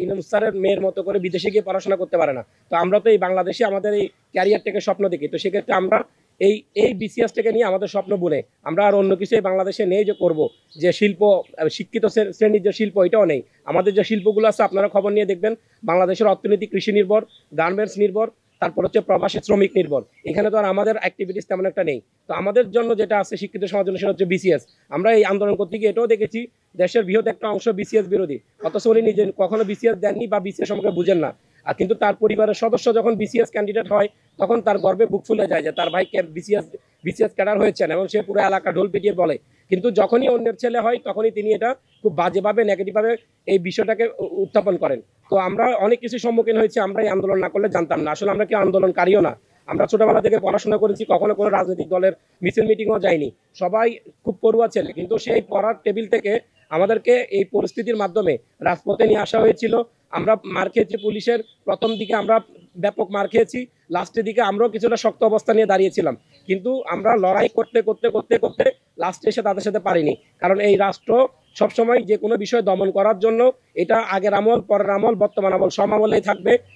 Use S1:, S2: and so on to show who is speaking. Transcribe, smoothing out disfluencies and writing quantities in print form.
S1: ইনাম স্যারের মেয়ের মতো করে বিদেশে গিয়ে পড়াশোনা করতে পারে না। তো আমরা তো এই বাংলাদেশে আমাদের এই ক্যারিয়ারটাকে স্বপ্ন দেখি। তো সেক্ষেত্রে আমরা এই বিসিএসটাকে নিয়ে আমাদের স্বপ্ন বুনে আমরা আর অন্য কিছু এই বাংলাদেশে নেই যে করব, যে শিল্প শিক্ষিত শ্রেণীর যে শিল্প এটাও নেই। আমাদের যে শিল্পগুলো আছে আপনারা খবর নিয়ে দেখবেন, বাংলাদেশের অর্থনীতি কৃষি নির্ভর, গার্মেন্টস নির্ভর, তারপর হচ্ছে প্রবাসী শ্রমিক নির্ভর। এখানে তো আর আমাদের অ্যাক্টিভিটিস তেমন একটা নেই। তো আমাদের জন্য যেটা আছে শিক্ষিত সমাজের জন্য সেটা হচ্ছে বিসিএস। আমরা এই আন্দোলন করতে গিয়ে এটাও দেখেছি দেশের বৃহৎ একটা অংশ বিসিএস বিরোধী, অথচ উনি নিজে কখনো বিসিএস দেননি বা বিসিএস সম্পর্কে বুঝেন না। আর কিন্তু তার পরিবারের সদস্য যখন বিসিএস ক্যান্ডিডেট হয় তখন তার গর্বে বুক ফুলে যায় যে তার ভাই বিসিএস ক্যাডার হয়েছেন এবং সে পুরো এলাকা ঢোল পিটিয়ে বলে। কিন্তু যখনই অন্যের ছেলে হয় তখনই তিনি এটা খুব বাজেভাবে নেগেটিভভাবে এই বিষয়টাকে উত্থাপন করেন। তো আমরা অনেক কিছু সম্মুখীন হয়েছি, আমরা এই আন্দোলন না করলে জানতাম না। আসলে আমরা কি আন্দোলনকারীও না, আমরা ছোটবেলা থেকে পড়াশোনা করেছি, কখনো কোনো রাজনৈতিক দলের মিছিল মিটিংও যাইনি। সবাই খুব পড়ুয়া ছেলে, কিন্তু সেই পড়ার টেবিল থেকে আমাদেরকে এই পরিস্থিতির মাধ্যমে রাজপথে নিয়ে আসা হয়েছিল। আমরা মার খেয়েছি পুলিশের, প্রথম দিকে আমরা ব্যাপক মার খেয়েছি, লাস্টের দিকে আমরাও কিছুটা শক্ত অবস্থা নিয়ে দাঁড়িয়েছিলাম। কিন্তু আমরা লড়াই করতে করতে করতে করতে লাস্টে এসে তাদের সাথে পারিনি। কারণ এই রাষ্ট্র সবসময় যে কোনো বিষয় দমন করার জন্য এটা আগের আমল, পরের আমল, বর্তমান আমল, সব আমলেই থাকবে।